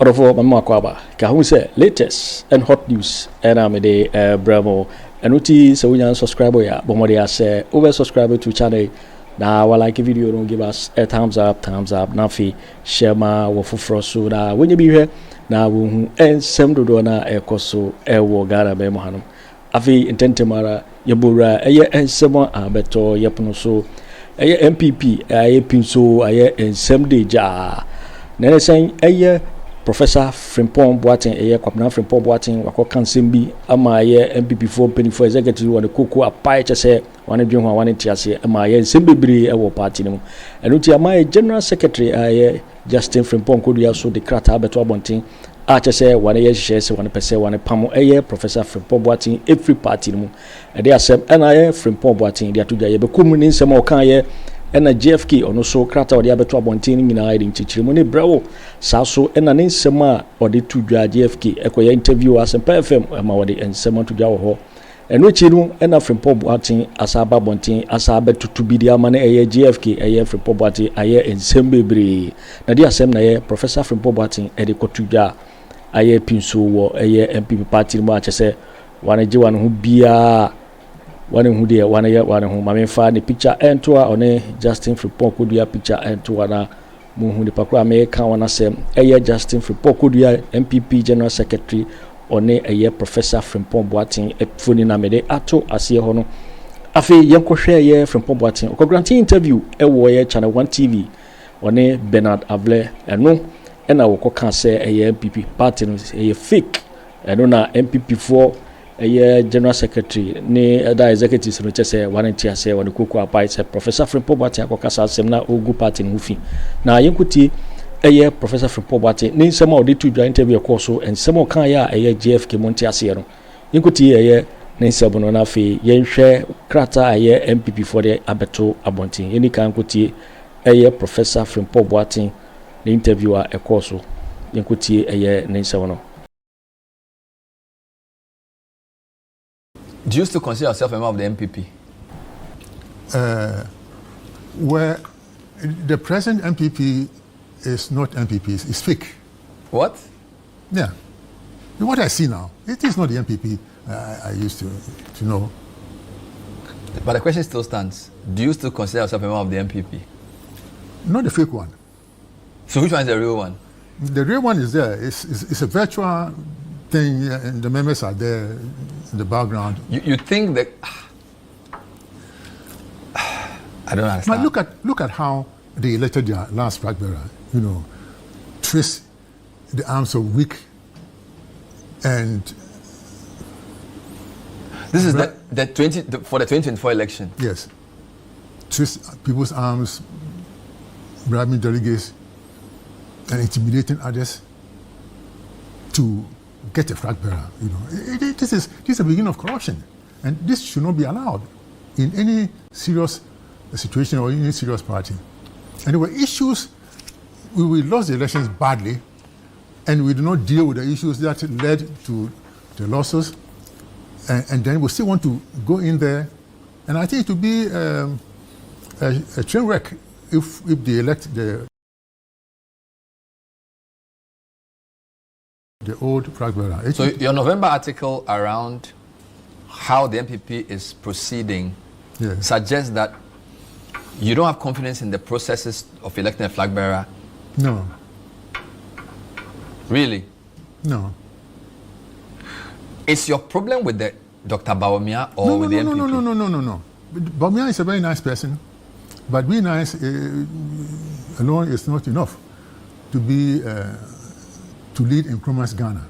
Odofo Mama Kwaba, Kahu say latest and hot news, and I'm a Bravo. And uti so we can subscribe ya, but more they say over subscribe to channel. Now while like a video, don't give us a thumbs up, nafi, share my wafu so that when you be here, now we and some do na e koso e wo gara be mohanum. Afi intente mara yebura eye ensemo abeto yepono so eye NPP eye pinso eye ensem de ja. Nene sen eye Professor Frimpong Boateng eye Kwabena Frimpong Boateng wako kansembi ama eye NPP for penifo executive wone koko apai chese wane dwen ho wane tiase ama eye nsembebere e wo party nimu enuti ama eye general secretary eye Justin Frimpong Kodua so de krata abeto abonten a chese wane ye hihese wane pese wane pamo eye Professor Frimpong Boateng every party nimu e de asem na eye Frimpong Boateng de atoja ye be kumu ni nsem o kan ye ena GFK ono so krata odi abeto abonten nyina ide nchichiremu ne brewo sa so ena ne nsema odi tudwa GFK ekoya interview Asante FM ma odi nsema tudwa wo ho eno chiru ena Frimpong Boateng asaba bonten asaba tutubidi amane eye GFK eye Frimpong Boateng aye nsembebere na di asem na ye Professor Frimpong Boateng edi kotudwa aye pinso wo eye NPP party mu achese wane je wane hu bia wane hu de wane hu mamenfa ni picture entoa one Justin Frimpong Kodua picture entoa na mu hu de pakwa me kan wana sem eye Justin Frimpong Kodua NPP general secretary one eye Professor Frimpong Boateng efuni na mede ato asie ho no afi yenkohwe eye Frimpong Boateng okogranti interview ewo ye channel 1 TV one Bernard Avle eno ena wokoka se eye NPP party no eye fake eno na NPP for eye general secretary ni da executives no chese warranty ase won koko apai se Professor Frimpong Boateng akokasa asem na ogu party no fi na yenkuti eye Professor Frimpong Boateng ni nsema odi tudwa interview course and nsema kan ya eye GFK monti ase no yenkuti eye ni nsema no na fi yenhwe krata eye NPP for the abeto abontin yeni kan kuti eye Professor Frimpong Boateng the interviewer a course yenkuti eye ni nsema no. Do you still consider yourself a member of the NPP? Where the present NPP is not NPP, it's fake. What? Yeah. What I see now, it is not the NPP I used to know. But the question still stands. Do you still consider yourself a member of the NPP? Not the fake one. So which one is the real one? The real one is there. It's a virtual thing, and the members are there in the background. You think that I don't understand. But look at how they elected their last flag bearer. You know, twist the arms of weak and. This is for the 2024 election. Yes, twist people's arms, bribing delegates, and intimidating others to get a flag bearer. You know, this is the beginning of corruption, and this should not be allowed in any serious situation or any serious party. And there were issues. We lost the elections badly, and we did not deal with the issues that led to the losses. And then we still want to go in there, and I think it would be a train wreck if they elect the old flag bearer. So your November article around how the NPP is proceeding suggests that you don't have confidence in the processes of electing a flag bearer. No. Really? No. Is your problem with the Dr. Bawumia or with the NPP? No. Bawumia is a very nice person, but being nice alone is not enough to be to lead in Nkrumah's Ghana.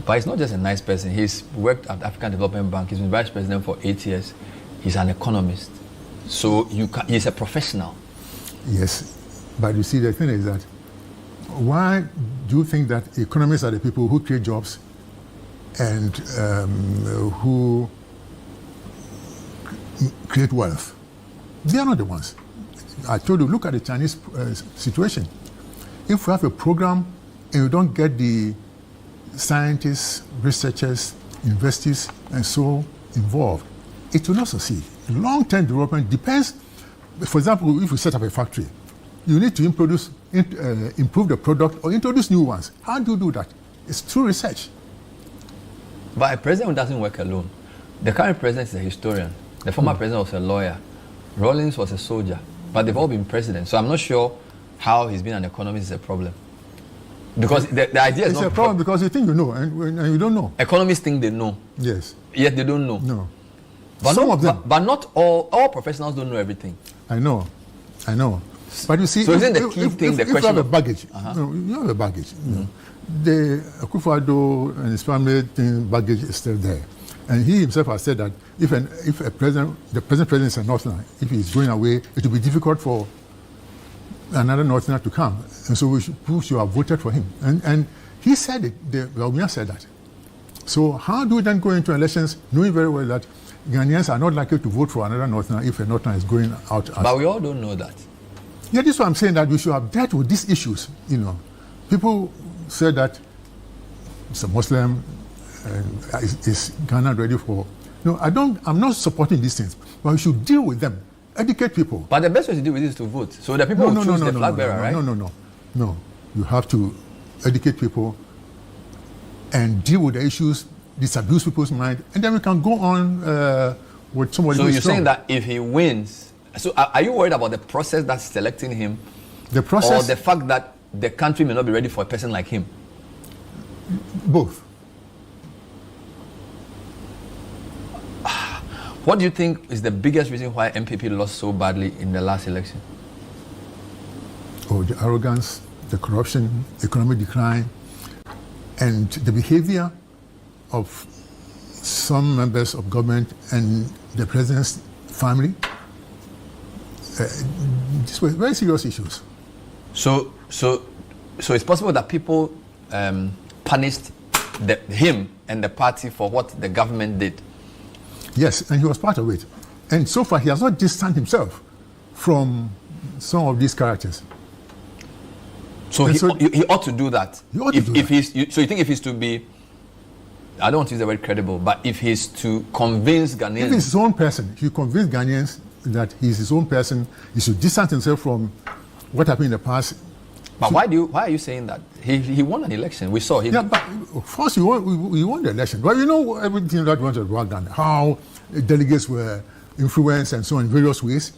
But he's not just a nice person. He's worked at the African Development Bank. He's been vice president for 8 years. He's an economist. So he's a professional. Yes, but you see, the thing is that why do you think that economists are the people who create jobs and who create wealth? They are not the ones. I told you, look at the Chinese situation. If we have a program and we don't get the scientists, researchers, investors, and so involved, it will not succeed. Long-term development depends. For example, if we set up a factory you need to improve the product or introduce new ones. How do you do that? It's through research. But a president doesn't work alone. The current president is a historian. The former president was a lawyer. Rawlings was a soldier. But they've all been presidents. So I'm not sure how he's been an economist is a problem. Because the idea is it's not... It's a problem because you think you know and you don't know. Economists think they know. Yes. Yet they don't know. No. But Some of them. But not all professionals don't know everything. I know. But you see, so isn't the key thing the question you have a baggage? You have a baggage. You know. The Akufo Addo and his family baggage is still there. And he himself has said that if the present president is a Northerner, if he's going away, it will be difficult for another Northerner to come. And so we should have voted for him. And he said it, Bawumia said that. So how do we then go into elections knowing very well that Ghanaians are not likely to vote for another Northerner if a Northerner is going out? But we all don't know that. Yeah, this is what I'm saying, that we should have dealt with these issues. You know, people say that it's a Muslim, is Ghana ready for? No, I'm not supporting these things, but we should deal with them, educate people. But the best way to deal with this is to vote. So the people who choose the flag bearer, right? No. You have to educate people and deal with the issues, disabuse people's mind, and then we can go on with somebody. So who is you're strong. saying that if he wins, so are you worried about the process that's selecting him? The process, or the fact that the country may not be ready for a person like him? Both. What do you think is the biggest reason why NPP lost so badly in the last election? Oh, the arrogance, the corruption, economic decline, and the behavior of some members of government and the president's family. These were very serious issues. So it's possible that people punished him and the party for what the government did. Yes, and he was part of it. And so far, he has not distanced himself from some of these characters. So he ought to do that. He ought to do that. So you think if he's to be, I don't want to use the word credible, but if he's to convince Ghanaians... If he's his own person, he convince Ghanaians that he's his own person, he should distance himself from what happened in the past. But why are you saying that? He won an election. We saw him. Yeah, but first we won the election. But you know everything that went on, how delegates were influenced and so on in various ways.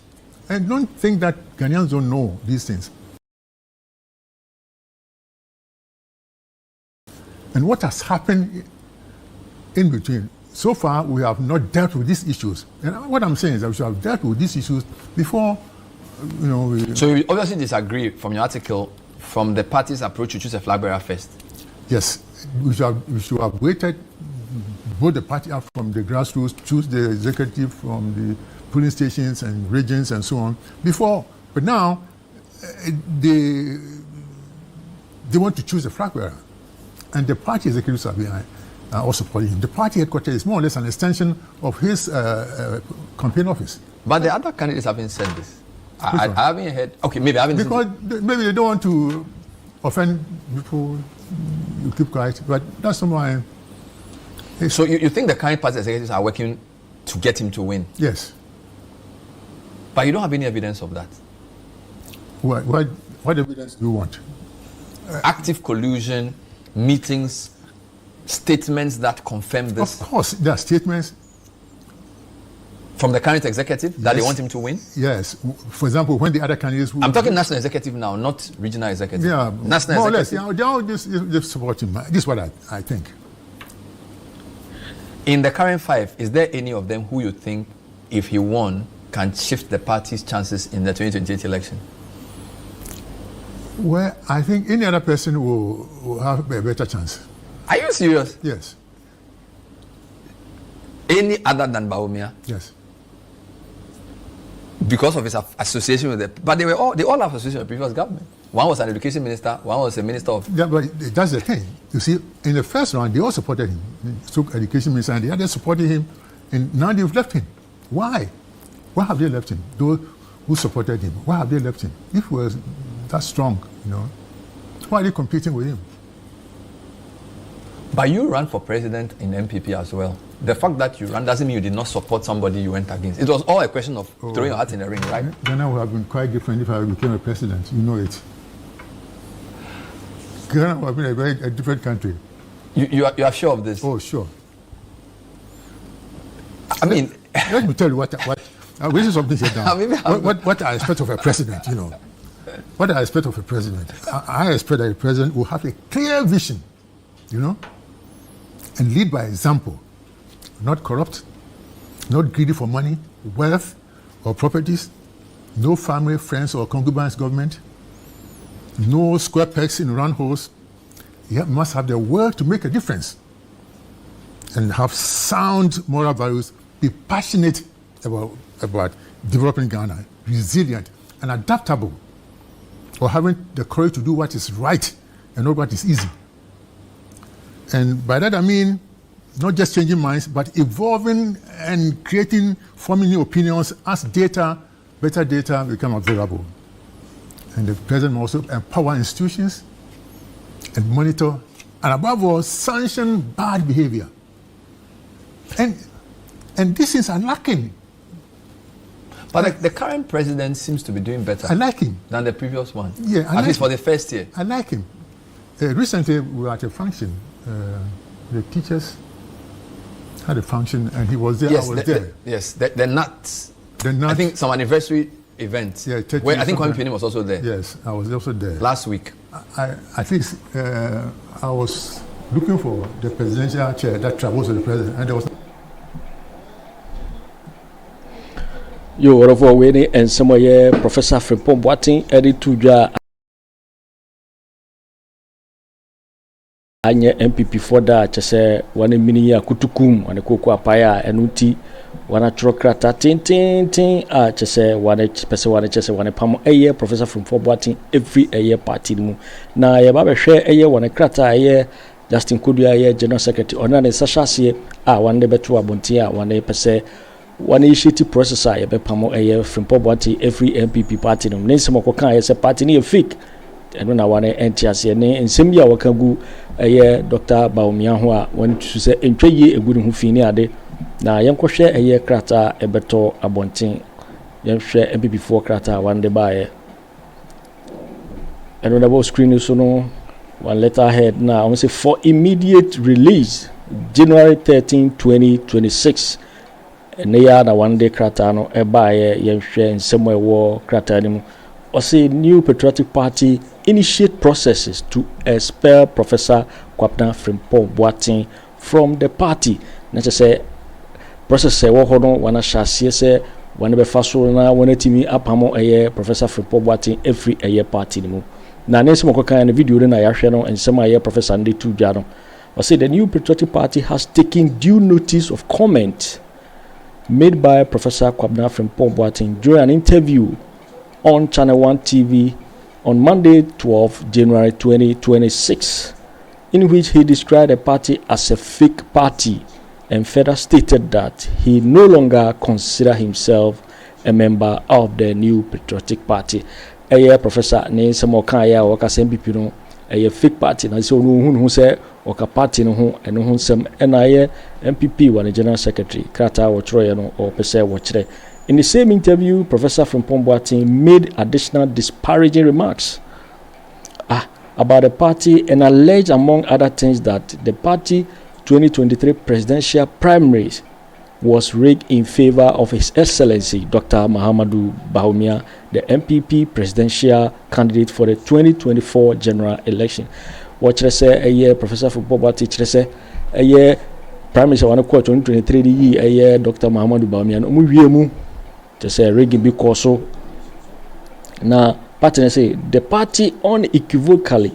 And don't think that Ghanaians don't know these things. And what has happened in between? So far, we have not dealt with these issues. And what I'm saying is that we should have dealt with these issues before, you know... So you obviously disagree from your article from the party's approach to choose a flag bearer first? Yes. We should have waited, both the party up from the grassroots, choose the executive from the polling stations and regions and so on, before. But now, they want to choose a flag bearer. And the party executives are behind, are also supporting him. The party headquarters is more or less an extension of his campaign office. But the other candidates haven't said this. I haven't heard. Okay, maybe I haven't. Because maybe they don't want to offend people. You keep quiet, but that's why. So you think the current party executives are working to get him to win? Yes. But you don't have any evidence of that. What evidence do you want? Active collusion, meetings, statements that confirm this. Of course, there are statements. From the current executive that they want him to win? Yes. For example, when the other candidates... I'm talking national executive now, not regional executive. Yeah, national more executive. or less. Yeah, they all just support him. This is what I think. In the current five, is there any of them who you think, if he won, can shift the party's chances in the 2028 election? Well, I think any other person will have a better chance. Are you serious? Yes. Any other than Bawumia? Yes. Because of his association with it. But they all have association with the previous government. One was an education minister, one was a minister of... Yeah, but that's the thing. You see, in the first round, they all supported him. He took education minister and the others supported him. And now they've left him. Why? Why have they left him? Those who supported him, why have they left him? If he was that strong, you know, why are they competing with him? But you ran for president in NPP as well. the fact that you ran doesn't mean you did not support somebody you went against. It was all a question of throwing your hat in the ring, right? Ghana would have been quite different if I became a president. You know it. Ghana would have been a different country. You are sure of this? Oh, sure. I mean, let me tell you what this is something said down. What I expect of a president, you know. What I expect of a president, I expect that a president will have a clear vision, you know, and lead by example, not corrupt, not greedy for money, wealth, or properties, no family, friends, or concubines government, no square pegs in round holes. He must have the will to make a difference and have sound moral values, be passionate about developing Ghana, resilient and adaptable, or having the courage to do what is right and not what is easy. And by that I mean not just changing minds, but evolving and forming new opinions as better data become available. And the president must also empower institutions and monitor, and above all, sanction bad behavior. And these things are lacking. But the current president seems to be doing better. I like him than the previous one. Yeah, at least for the first year. I like him. Recently, we were at a function. The teachers had a function, and he was there. Yes, I was there. Yes, the nuts. The nuts. I think some anniversary event. Yeah, where I think Kwame was also there. Yes, I was also there last week. At least I was looking for the presidential chair that travels with the president, and there was. Yo, whatever way, and somewhere Professor Frimpong Boateng edit to ja anye NPP for that chese wane mini ya kutukum wane koko apaya enuti wana trokrata tin a chese wane pese wane chese wane pamo eye Professor Frimpong Boateng every eye party mu na ye ba be hwe eye wane krata eye Justin Kodua eye General Secretary ona ne sashase a wane beto abonti a wane pese one initiative process a yebepamo eye Frimpong Boateng every NPP party no ne nsemo koka eye se party ne fake eno na wane entiase ne nsem bia wakagu eye Dr. Bawumia ho a won tu se entwaye eguru ho fini ade na yenkohwe eye krata ebeto abonten yenhwe NPP for krata wande baaye eno na bo screen so no one letter ahead na I want say for immediate release January 13 2026 Neya na one day krata no ebaye yenhwe nsemo ewo krata ni mu or say new patriotic party initiate processes to expel Professor Kwabena Frimpong Boateng from the party. Na say process ewo hono wana shase se wana be faso na wana timi apamo eye Professor Frimpong Boateng every eye party ni mu. Na nsemo kokan na video na yahwe no nsemo aye Professor Net2 TV no. Or say the new patriotic party has taken due notice of comment made by Professor Kwabena Frimpong Boateng during an interview on Channel 1 TV on Monday, 12 January 2026, in which he described the party as a fake party and further stated that he no longer considers himself a member of the new patriotic party. Professor Nensemo Kaya Waka NPP no a fake party na so no hu say oka party no ho eno ho nsem na NPP one general secretary krata wo chroye no o pese wo kire. In the same interview, Professor Frimpong Boateng made additional disparaging remarks about the party and alleged, among other things, that the party 2023 presidential primaries was rigged in favor of His Excellency Dr. Mahamadu Bawumia, the NPP presidential candidate for the 2024 general election. What should I say? A year, Professor Frimpong Boateng, should I say? A year, primaries I want to quote 2023 a year, Dr. Mahamadu Bawumia, no to say rigging because so now partner say the party unequivocally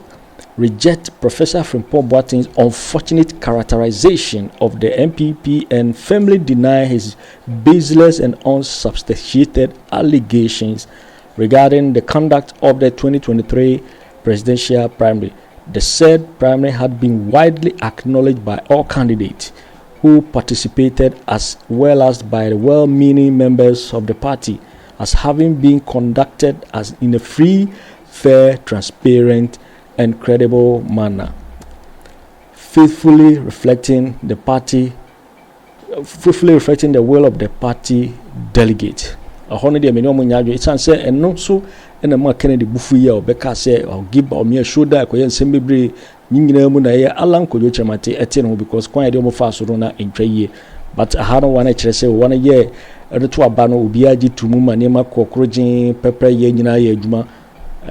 reject Professor Frimpong Boateng's unfortunate characterization of the NPP and firmly deny his baseless and unsubstantiated allegations regarding the conduct of the 2023 presidential primary. The said primary had been widely acknowledged by all candidates who participated as well as by the well-meaning members of the party as having been conducted as in a free, fair, transparent and credible manner, faithfully reflecting the party fully reflecting the will of the party delegate. A honor the minimum nyadwe it say and no so and a Kennedy bufu ye obeka say or give Bawumia shoulder ko yen sembebre nyina mu na ye alan Kojo Kyeremanteng etino because kwan de mo fa so na entwa ye but I don't want to say one year to aba no obi agi tumu ma ne ma kokrojin pepper ye nyina ye adwuma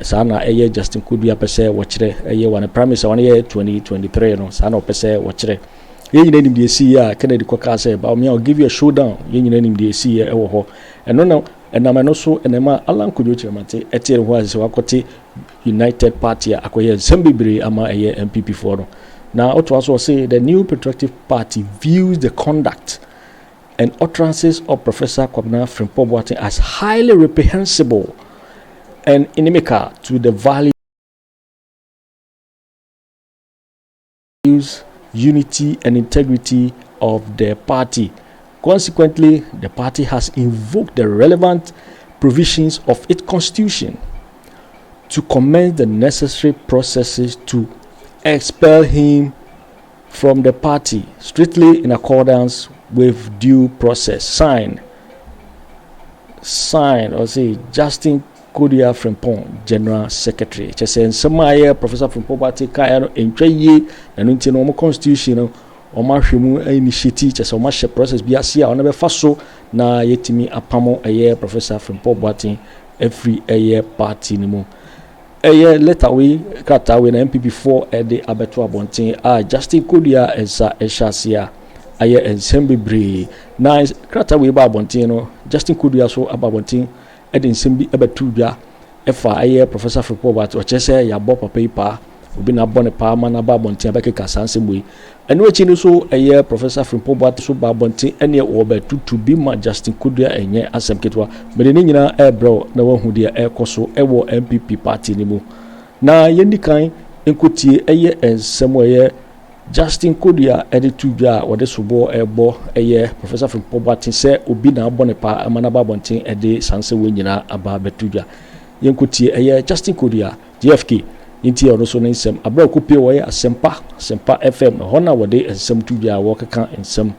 sana eye Justin Kodua pese wo kire eye one promise one year 2023 no sana opese wo kire ye nyina nim de si ya Kennedy koka say Bawumia will give you a showdown ye nyina nim de si ya e wo ho eno no enama no so enema alan Kojo Kyeremanteng etire ho ase wakote United Party akoye nsembibiri ama eye NPP for no. Now Ato also say the new patriotic party views the conduct and utterances of Professor Kwabena Frimpong as highly reprehensible and inimical to the values, unity and integrity of the party. Consequently, the party has invoked the relevant provisions of its constitution to commence the necessary processes to expel him from the party strictly in accordance with due process. Signed or say Justin Kodua Frimpong, General Secretary. Just saying some Professor Frimpong Kaya entry and until no constitution or marshmu initiative just so much process be asia on never faso na yetimi apamo a Professor Frimpong every year party nimu. Letter we kata we na NPP4 de abeto abonten Justin Kodua esa eshasia aye ensembebre na kata we ba abonten no Justin Kodua so abonten de ensembi abetu dwa efa aye Professor Frimpong o chese ya bo papa obi na bone pa ma na ba abonten abekeka sansembui eno echi no so aye Professor Frimpong so ba abonten ene wo ba tutu bi ma Justin Kodua enye asemketwa mede ni nyina ebro na wahu de ekoso ewo NPP party ni mu na yendikan enkotie eye ensem eye Justin Kodua editu dwa wode sobo ebo eye Professor Frimpong se obi na bone pa ma na ba abonten ede sansewe nyina aba betu dwa yenkotie eye Justin Kodua GFK inti ono so nsem abra kopie wo ye asempa FM hona wode ensem tudwa wo keka ensem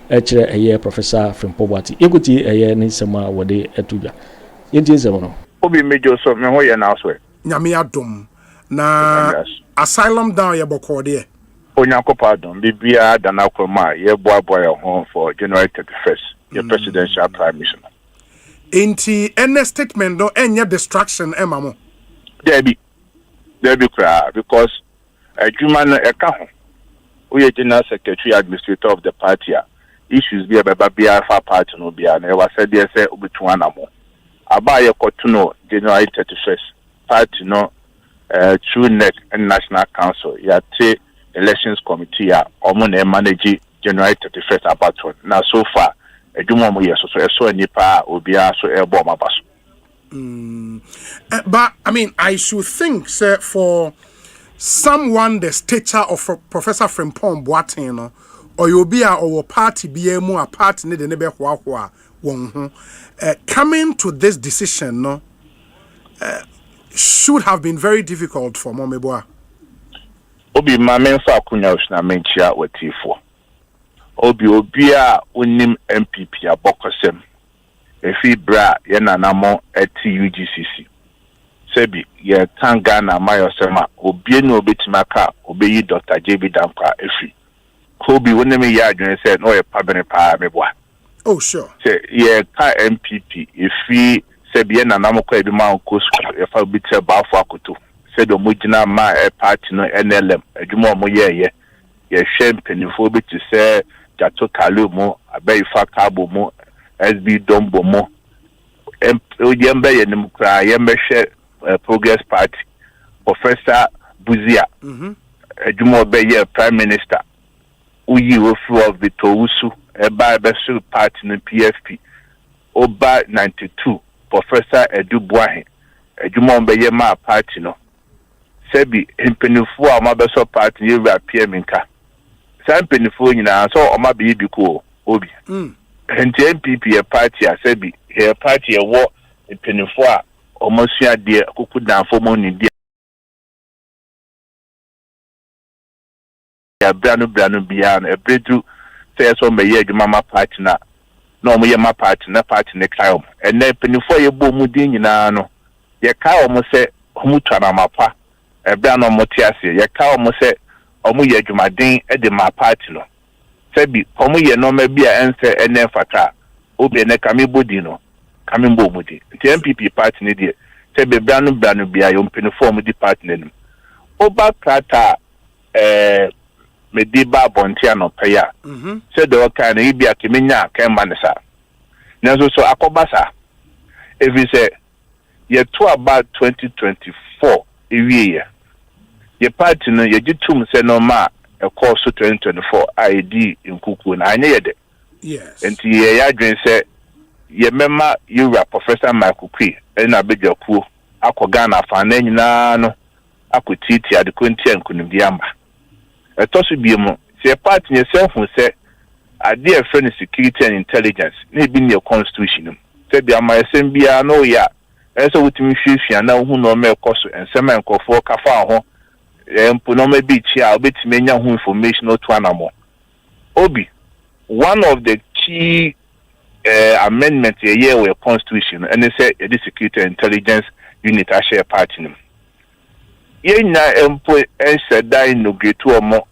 echere eye Professor Frimpong ekuti eye nsem a wode etudwa inti nsem no obi mejo so me ho ye na so nyame adom na asylum down ye bokode onyakopa adom bibia dana kwama ye boaboa ye ho for January 31st your presidential prime mission inti any statement do enye distraction emamo there be cry because Juman Ekaho, we are General Secretary Administrator of the party. Issues be about BFA party no be and I was said there say Ubituanamo. Abaya Kotuno, January 31st, party no True Net and National Council. Ya te elections committee omone manage January 31st about one. Now so far, Jumo yes, so nipa ubia so airborne mabaso. But I mean, I should think, sir, for someone the stature of Professor Frimpong Boateng, or you'll be our party be a more party need nebe hwa coming to this decision, no, should have been very difficult for Momeboa. Obi mamen fa kunya usna menchia wetifo. Obia unim NPP abokosem. Efi bra ye nanamo eti UGCC sebi ye tanga na mayosema obie no obetimaka obeyi Dr. JB Dankwa efi kobi wonemi ya adwene se no ye pabene pa meboa. Oh sure se ye ka NPP efi sebi ye nanamo kwa ebi ma onko school efa obite bafo akoto se do mugina ma party no NLM adwuma mo ye hwe mpanifo obiti se jato kalumo abeifa kabo mo SB Dombo mo yembe yenimkra yembe Progress Party Professor Buzia edumo be ye Prime Minister uyi ofu of the Tousu eba besu party no PFP oba 92 Professor Edu Boahe edumo be ye ma party no sebi impenifu ama beso party ye wa PMNka sa impenifu nyina so oma be biko obi NPP a party a sebi a party a war in Penifua or Monsieur dear who could down for money dear Branu beyond a breakthrough say so me ye adwuma party na omo ye ma party na party ne kai omo ene penifo ye bo mu din nyina no ye kai omo se omo twana mapa ebe na omo ti ase ye kai omo se omo ye adwuma din e de ma party no se bi omo ye no ma bi a ense ene fata obi ene kame bodi no kame mbo mu di ti NPP party ne die se be branu bia yo penifo omo di party ne nim oba krata mediba bontia no paya said the kind of ibia kimenya can manasa nazo so akobasa if you say ye to about 2024 ewie ye party no ye gitum say no ma e course 2024 ID in kuku na anye ye de yes enti ye ya dwen say ye mema yura Professor Michael Kwi na Bediatuo akoga na fa na nyina no akotiti adekonti ankunimdi amba etoso biemu se party yourself who say ade e friend security and intelligence na bi ne constitution se bia ma yesem bia no ya eso wutimi hwehwia na hu no me koso ensema enkofo kafa ho empo no me bi chi a obetimi enya hu information otu anamo obi one of the key amendments a year with constitution and they say the security and intelligence unit a share party nim ye na empo enseda inaugurate omo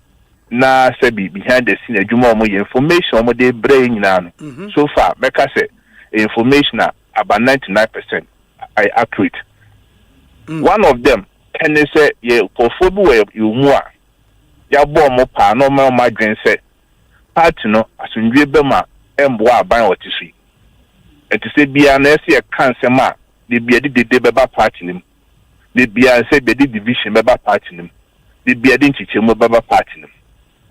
na sabi behind the scene adwuma omo information omo dey bring nyina no so far make say information about 99% are accurate. One of them can say ye kofobu we you mu a ya bo omo pa no ma dwen say party no asundwe bema embo aban otisu enti say bia na say kan sema de bia de beba party nim de bia say be division beba party nim de bia de nchichemu beba party nim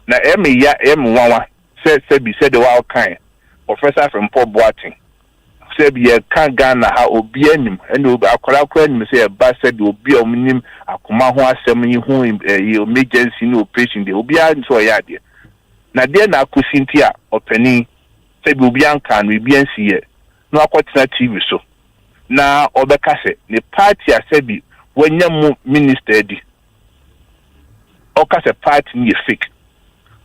na Aremeyaw say be said the wild kind Professor Frimpong Boateng say be kan Ghana ha obi anim and obi akwara anim say ba said obi omnim akoma ho asem yi ho emergency no operation de obi an so ya de na de na akusinti a opani say be obi an kan we bi ansi ye no akwotena TV so na obeka say the party a say be wanya mu minister di okase party ni fake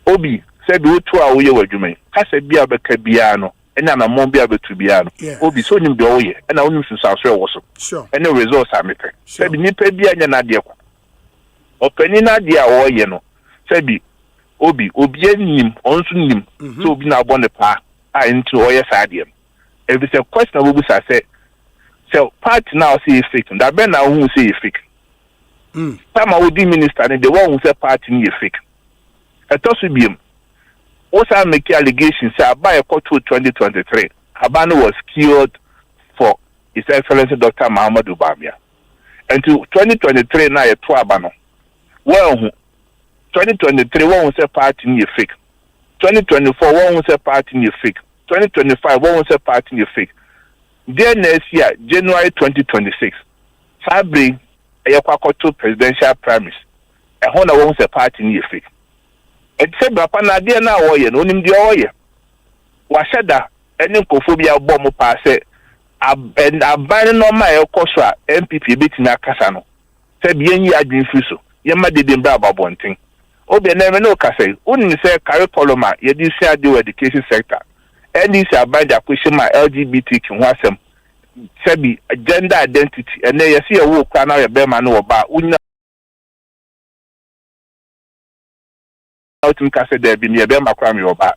obi said otu a oye wadwuma kase bia beka bia no ena na mon bia betu bia no obi so nim de oye ena onim susanso e wo so sure ena results amete said nipa bia nya na de kwa opani na de a oye no said obi anim onso nim so obi na abone pa a into oye sadiem if it's a question obi say party now say fake that ben na who say fake time I di minister and the one who say party ni fake etosu biem osa make allegations say by a court 2023 Habano was killed for His Excellency Dr. Mahamadu Bawumia and to 2023 na ye to abano well 2023 one who say party ni fake 2024 one who say party ni fake 2025 one who say party ni fake then next year January 2026 Fabri Ayakwakoto presidential primaries e hona won say party ni fake e say bapa na de na wo ye no nim de wo ye wa sheda eni nkofobia bo mo pa say aban no ma e koso a NPP betina kasa no say bi enyi adwinfi so ye ma de dem bra babonten obi na me no kasa unim say curriculum a ye di say ade education sector and this abanda question my LGBTQ ho asem sabi gender identity and you see a wo kwa na be ma no oba unya outum kase there bi me be ma kwa me oba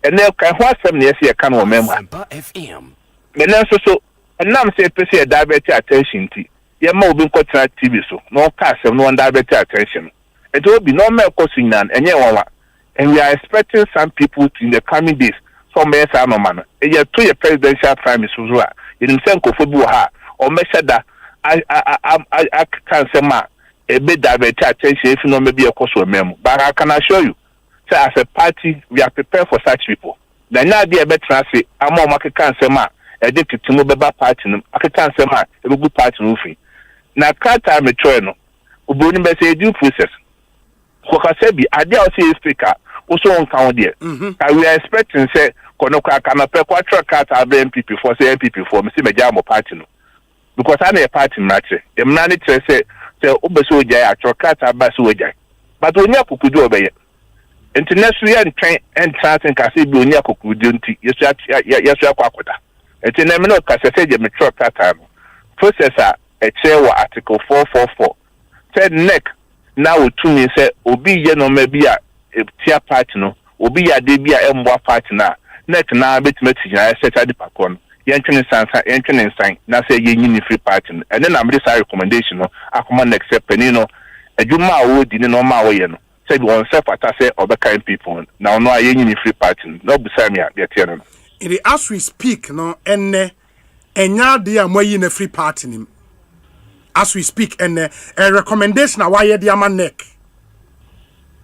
and ka ho asem na you see ka no member FM menen so enam say pese divert attention ti ye ma obi nkotra TV so no ka asem no divert attention it will be no me kosunan enye wonwa and we are expecting some people in the coming days some men say no man e ye to your presidential primaries so a in Kofobu ha or Meshada I can say ma a bit divert attention if no maybe a course or memo. But I can assure you, say as a party we are prepared for such people. Then now be a better say I'm more market can say ma a dick to move back party I can say ma a good party roofing. Now can't time a trainer who bring me say due process. Kokasebi I dare say speaker also on count there. We are expecting say Konoka kana pe kwatra kata NPP for say NPP for me see me jam party no because I na party match e mna ne tire say obeso oja ya kata ba so oja but onya kukudu obeye international and transit can say Bunia Kokudunti, yes, Quakoda. It's in a minute, Cassette, metro pattern. Processor, a chair article 444. Said neck, now to me say, Obi, no, maybe a tear partner, Obi, a debia and more partner. Neck now, bit message, I set at the Pacon. Yankin and sign, now say ye free partner. And then I'm this recommendation, I command accept Penino, a Juma wood didn't know my way. Said one self attack or the kind people. Now no any free party. No beside me at the tenor. As we speak, no, and now dear more in a free party. As we speak, and a recommendation why you dear man neck.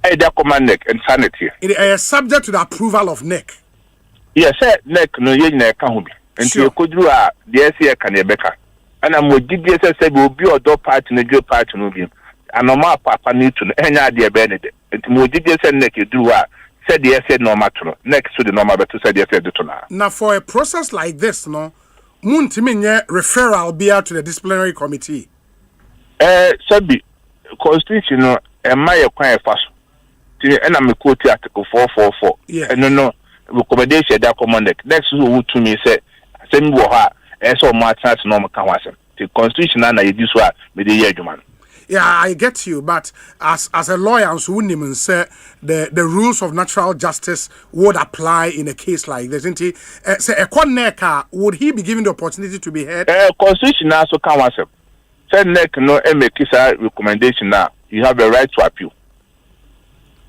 I dear command neck and sanity. It is subject to the approval of neck. Yes, neck no ye neck can be. And you could do the SCA can Rebecca. And I'm with DDS said will be a dog party and a good party no be. And no more papa need to any idea Benedict. And to DDS and neck you do said the said no matter next to the normal but to say the said to now for a process like this, no Muntiminye referral be out to the disciplinary committee. Sabi constitution and my acquire fast. And I'm a quote article 444. Yeah. And no recommendation that commanded. Next to me said, send her and so much as normal can was the constitution and I use what with the year man. Yeah, I get you, but as a lawyer, so wouldn't say the rules of natural justice would apply in a case like this, isn't he? Say a corner would he be given the opportunity to be heard? Constitution also can was say neck no make a recommendation now. You have a right to appeal.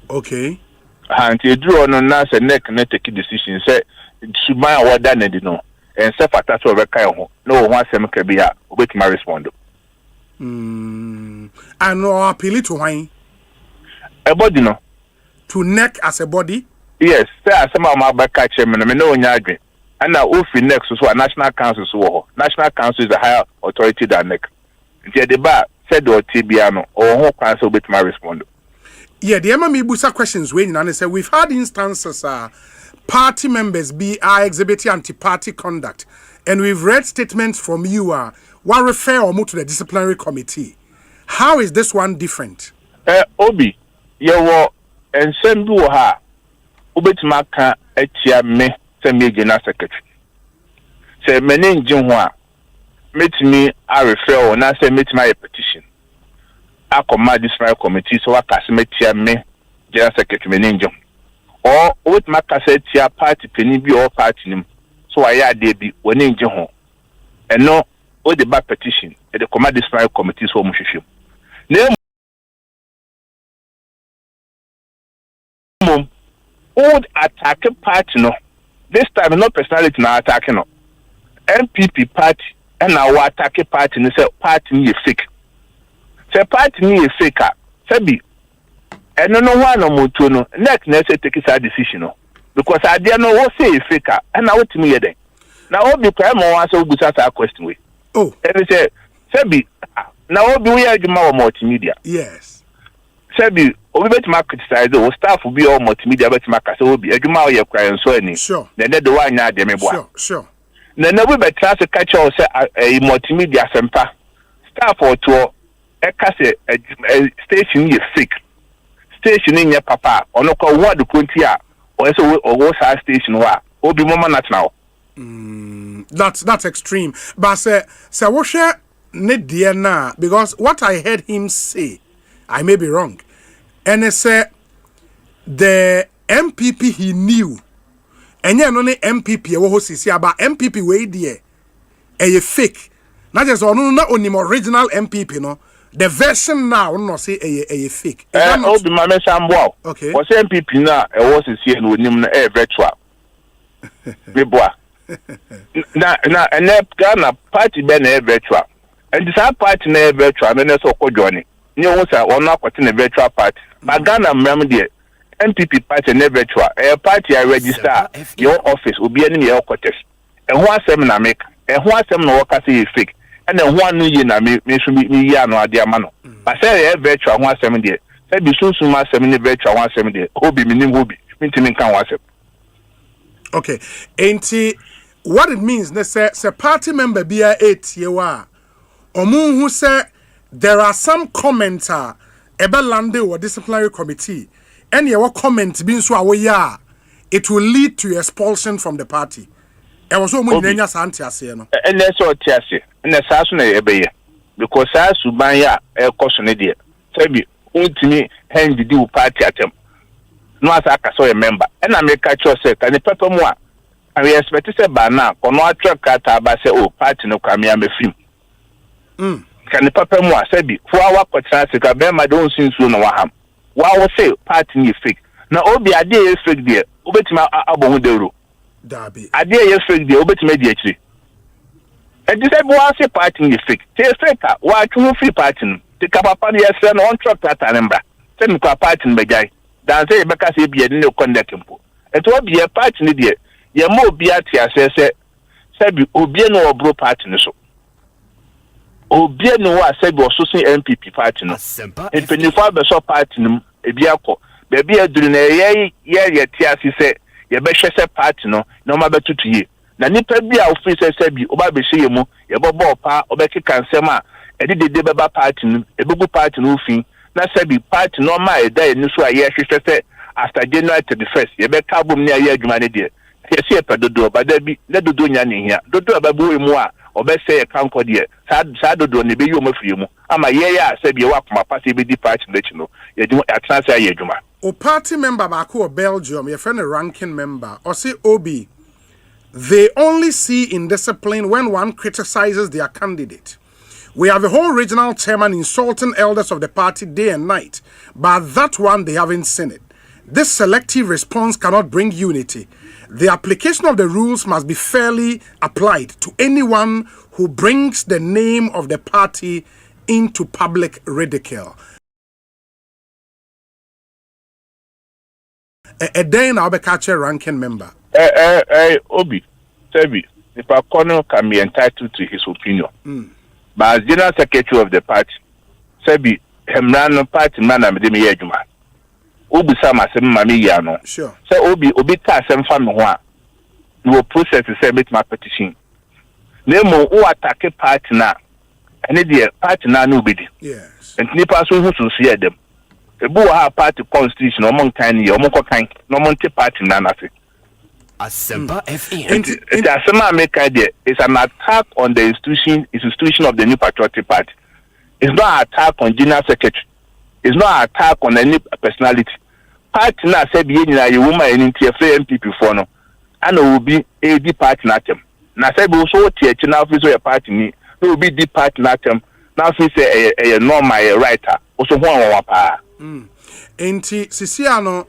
Okay. And you drew on now say neck not take a decision. Say should my award done no and self attack over kind no one sem can be a wait my respond. And no appeal to why? A body no. To neck as a body? Yes, say some of my back chairman, I know nyagwe. And now if next so national council so national council is a higher authority than neck. The bar said or Tibiano or whole council with my respond. Yeah, the MME Busa questions when and say we've had instances party members are exhibiting anti-party conduct, and we've read statements from you one refer or move to the disciplinary committee. How is this one different? Obi, you were and send you her Ubetimaka etia me semi general secretary. Say many Jinwa meet me I refer or not say meet my petition. I command disciplinary committee so I can metia me general secretary meninjum. Or with my cassette party penny be or party name. So I had they be when in Jihon. And no all the back petition at the command disciplinary committee so much. Name old attacking party no. This time no personality now attacking no. NPP party and our attacking party and say party ni fake. Say party ni fake. Sabi. And no one no more no. Next take a decision no. Because I didn't know what say fake and I want to me then. Now all the crime more answer good answer question way. Oh. And they say, Sabi, now all the way I do more multimedia. Yes. Sabi, we bet my criticize the staff will be all multimedia bet my case will be a juma your cry and so any. Sure. Then the one ya dem Sure. Then we bet try to catch us a multimedia semper. Staff or two a station is sick. Station in your papa or no call what the quintia or so or what station wa obi mama not now. That's extreme. But say what share need dear na because what I heard him say, I may be wrong. And he said the MPP he knew. And yeah, no MPP wo sisi about MPP way there. A fake. Not just not only original MPP no. The version now no say a fake. Obi mama sambo. Okay. Was MPP na e wo sisi no nim na virtual. Beboa. Na Ghana party be na virtual. And this party na virtual na so ko join. Ni won say won akwete na virtual party. But Ghana mram there NPP party na virtual. A party I register your office obi ani your quarters. E ho asem na make. E ho asem na work say fake. And then one new na me so me ya no ade ama no. But say virtual ho asem there. Say bi sunsun ma asem ni virtual ho asem there. Obi minim obi. Mintimi kan ho asem. Okay. Enti what it means, they say party member be a 8 year Omun who say there are some commenter ebe lande or disciplinary committee any what comment being so away, it will lead to expulsion from the party. I was so much Nenya Santia, no. And that's what Tiasi, and the Sasson Ebay, because I subaya a caution idea. Sabi, ultimately, hand the do party at them. No, as I saw a member, and I make a choice, and the pepper more. And we expect to say by now, or no track at I say, oh, party no come here, me film. Can the pepper more, Sabi, for our contract, I bear my own sins soon. Waham. Why was say party is fake? Now, Obi, I dare fake there, over to my abon. Darby. I dare fake the over to mediate. And this was a party is fake. Say fake, why two free party? The Kapapani has sent on track at Anambra. Send me party in Begay. Dan say because he be a no conduct. And to be a party in the ye more be at ya says, Sabi, Obiano or bro party so. Obiano, I said, was so NPP party. And 25 so party, a biako. Baby, during a year, Tiasi said, ye best party no matter to ye. Na nipa bi a officer Sabi, Oba Beshemu, ye bobo pa, Obeki Kansema, e did the debaba party, a bubu party no fin. Na Sabi party no ma e day no so a year she said after January 31st, ye be carbon near year Jumani dear. Ye see a pedodo, but there be let do nyani here. Dodo ababu moi, or best say a canco dear. Sad do ne be you mo fiumu. Ama ye Sabi walk my party be the party let you know. Ye do a transfer ye Juma. O party member Baku of Belgium, your friend a ranking member, or say Obi, they only see indiscipline when one criticizes their candidate. We have a whole regional chairman insulting elders of the party day and night, but that one they haven't seen it. This selective response cannot bring unity. The application of the rules must be fairly applied to anyone who brings the name of the party into public ridicule. A day now be catch a ranking member. Obi, Sabi, if a corner can be entitled to his opinion. But as general secretary of the party, Sabi, Hemran party man and Medimi Yajuma. Obi Sama Sem Mami Yano. Sure. So Obi ta sem family one. You will process to submit my petition. Nemo who attack a party now. And the party now nobody. Yes. And Nipa so who to see them. A Boa party constitution among tiny or Moko kind, no Monte party nanasi. Asempa FM. It Asema make idea. It's an attack on the institution of the New Patriotic Party. It's not an attack on general secretary. It's not an attack on any personality. Party na said you woman in TFA NPP for no. And it will be AD party natem. Na said we so teach now officer your party ni. It will be D party natem. Now we say a normal writer. Also one pa. Enti Sisiano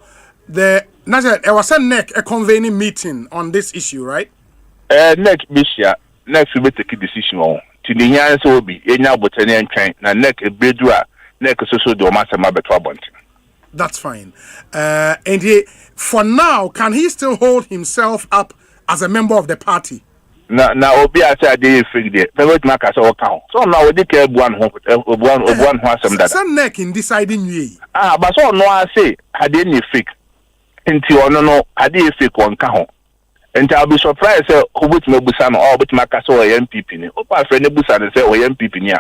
the there was a neck a convening meeting on this issue, right? Next Bishia, next we take a decision on. To the young so be enya botany train na neck a bedua neck so do master mabetwa. That's fine. And he, for now, can he still hold himself up as a member of the party? Now Obi I say dey fake there. Favorite marker so count. So now we dey one some that. Some neck in deciding you. But so no I say had any fake. Until no I dey fake one count. And I'll be surprised who would me busan or but marker so NPP ni. Opa friend busan say o NPP ni.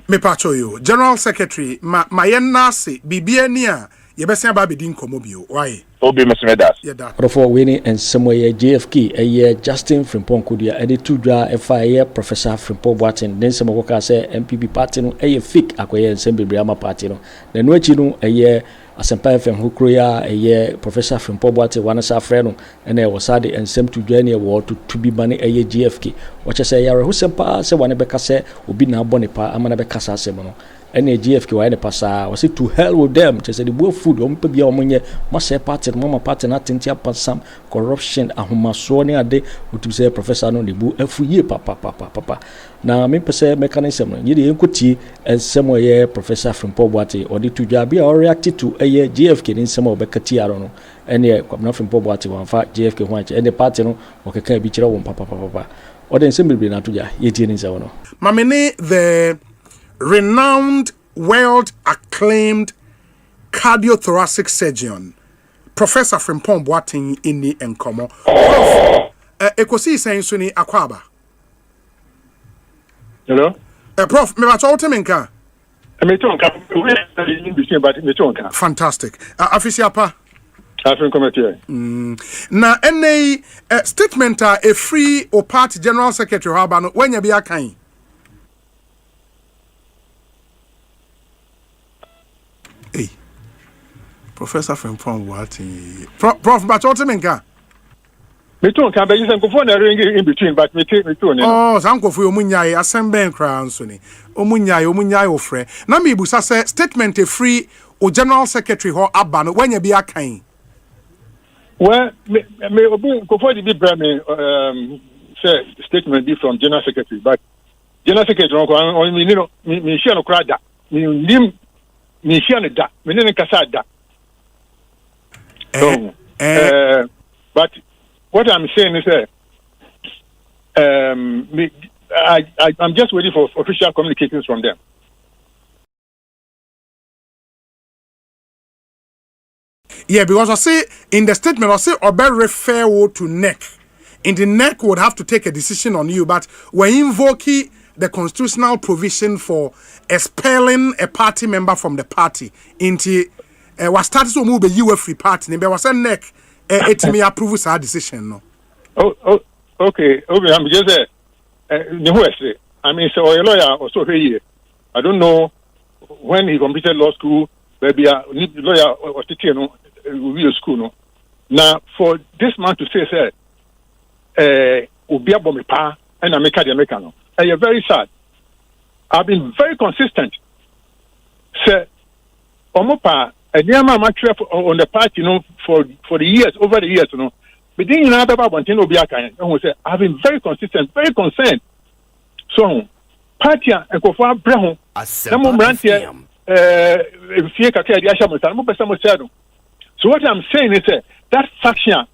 Me pacho you. General Secretary ma yenase bibiania yebese ba bedin komobio. Why? Obi mesmedas. Yeah, that. For winning and somewhere JFK a year Justin Frimpong Kodua and the two dra FIA Professor Frimpong Boateng then some worker say NPP party no a fake akoye ensemble Briama party no then no no a year Asante FM Hukroya a year Professor Frimpong Boateng one sa freno and there was sad and same to journey war to be money a year JFK what I say yara who sempa say one beka say obi na bonipa amana beka sa semono any GFK why the passa was it to hell with them just the both food on be omonye must party mama party not tintia some corruption ahomaso ne ade would say professor no the bu afuye papa na me pese mechanism no yede enkoti somewhere professor Frimpong Boateng or the to jabi or reacted to a GFK in some obekati aro no any Kwabena Frimpong Boateng wan fa GFK ho anche any party no okeka bi kire won papa or den sembe na to ja yeti ni se wono mamene the renowned, world-acclaimed cardiothoracic surgeon, Professor Frimpong Boateng in the Nkomo. Prof, ekosi saying suni akwaba. Hello? Prof, me bacho temenka. Fantastic. Afisiapa. African committee. Na any statement a free or party general secretary habano when you be a kind. Hey, Professor Frimpong, what? Prof, but what menka? Me too can be using phone in between, but me too. Oh, Sanko for Omunyai, Assemble Crown Sony. Omunyai ofre. Na me busa say statement a free or general secretary ho abano when you be a kind. Well, me before the big brand say statement be from general secretary, but general secretary me share no crowd that me share no that me no kasa that. But what I'm saying is I'm just waiting for official communications from them. Yeah, because I say in the statement, I say Obe refer to NEC. And the NEC would have to take a decision on you, but we're invoking the constitutional provision for expelling a party member from the party into what status will move a free party. But was a NEC it may approve our decision. No. Okay. I'm just I mean, so a lawyer also here. I don't know when he completed law school, maybe a lawyer or teacher, real school. No. Now, for this man to say, Ubia Bomipa and America the Americano, you're very sad. I've been very consistent. Sir, Omopa, and Yama on the party, for the years, over the years, But then you know about one thing, I've been very consistent, very concerned. So, party and Akufo Addo, so what I'm saying is that faction,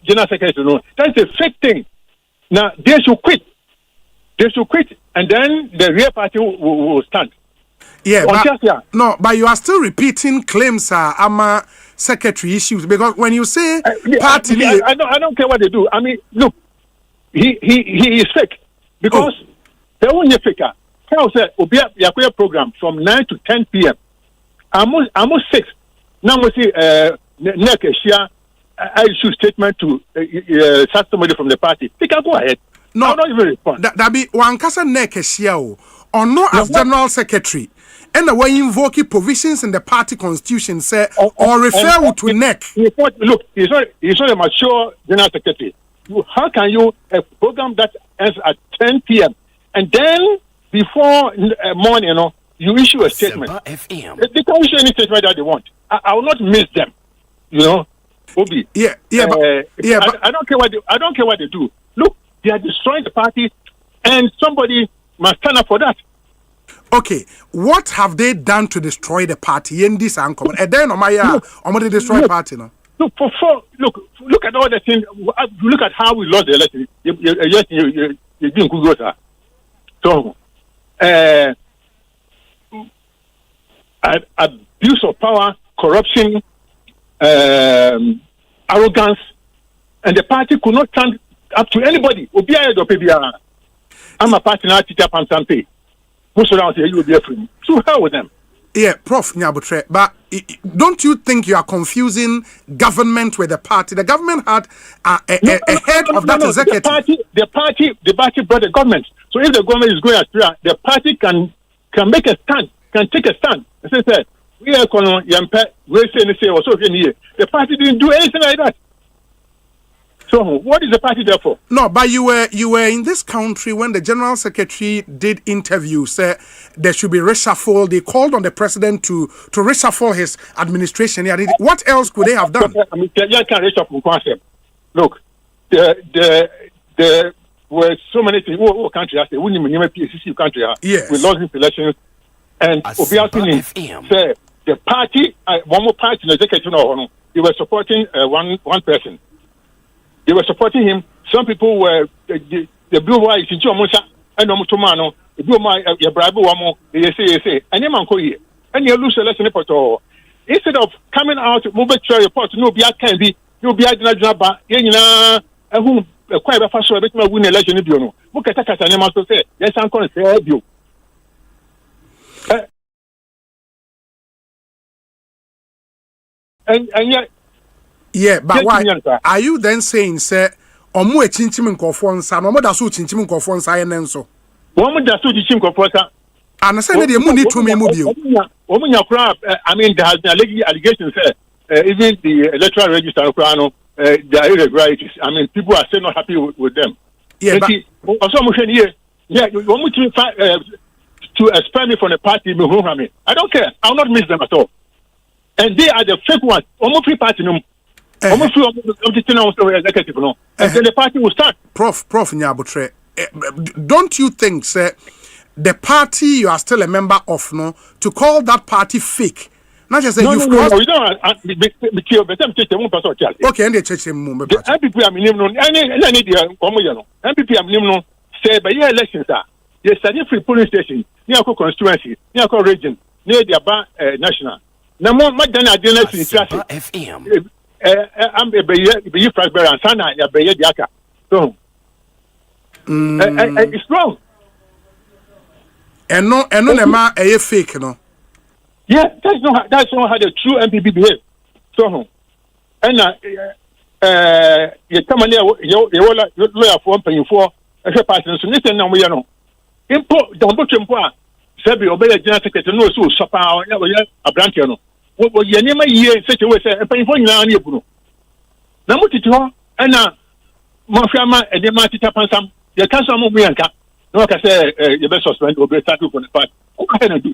general secretary, that's a fake thing. Now they should quit. And then the real party will stand. Yeah, but you are still repeating claims, Ama secretary issues, because when you say party, I don't care what they do. I mean, look, he is fake because the only faker. I said, Obia program from 9 to 10 p.m. Almost 6. Now we see NEC I issue statement to start somebody from the party. They can go ahead. No, I'm not even respond. That be one kasa NEC or no as general secretary. And the way invoking provisions in the party constitution say or refer to NEC. Look, he's not a mature general secretary. How can you a program that ends at 10 p.m. and then before morning, you issue a statement. They can issue any statement that they want. I will not miss them. Obi. Yeah. I don't care what they do. Look, they are destroying the party, and somebody must stand up for that. Okay, what have they done to destroy the party in this uncommon? And then they destroy the party now. Look at all the things. Look at how we lost the election. You're doing good, sir. So, abuse of power, corruption, arrogance, and the party could not stand up to anybody. I'm a party now, teacher Pansampe. Most around here, you will be free. So hell with them. Yeah, Prof. Nyabutre, but don't you think you are confusing government with the party? The government had a head of that executive. The party brought the government. So if the government is going astray, the party can make a stand, can take a stand. As I said, we are going to the party didn't do anything like that. So what is the party there for? No, but you were in this country when the general secretary did interviews. Said there should be reshuffle. They called on the president to reshuffle his administration. What else could they have done? I mean, you can't reshuffle concept. Look, there were so many things. What country has PCC country? Yes. We lost these elections, and obviously, the party, one more party in the executive, they were supporting one person. They were supporting him. Some people were the blue white in Jomosa and Omotomano, the blue white, they say, and you and you lose a lesson at all. Instead of coming out, move a chair report, no be can be, no be Adnaba, whom quite a fast win election. Look at that, and I must say, yes, I'm going to say, you. Yeah, but why are you then saying, sir, omu e chinchim nkofo nsa no mo da so chinchim nkofo nsa ye nenso? Omu da so chinchim nkofo nsa. And say na dey mu ni to me mu bio. Omu nya kra, I mean there has been allegations even the electoral register no there are irregularities. I mean people are still not happy with them. Yeah, but also omu hwe here. Yeah, omu to expel me from the party me who me. I don't care. I will not miss them at all. And they are the fake ones. Omu free party no. Almost executive, no, and then the party will start. Prof Nyabotre, don't you think, sir, the party you are still a member of, no, to call that party fake? Not just say you've crossed. No, we don't. Okay, and the church NPP am name any NPP am name say by your elections are you study free polling station near constituency near region near the national. Now more than a dinner FM. I'm a be Frasberry and Sana, a be Diaka. So, it's wrong. And no, ma a fake, no. Yeah, that's not how the true NPP behave. So, and you come on here, you lawyer for 1.4 as a person. So, listen, now we know. Import, don't put him for Sebi obey a general secretary, no, so, Sapa, a branch, you know. What your name here such a way say a painful now near Bruno. Now what it was and Mafia and the Marty Tapansam, your cousin Mobianca. No, I can say your best husband will be started from the party. Who can do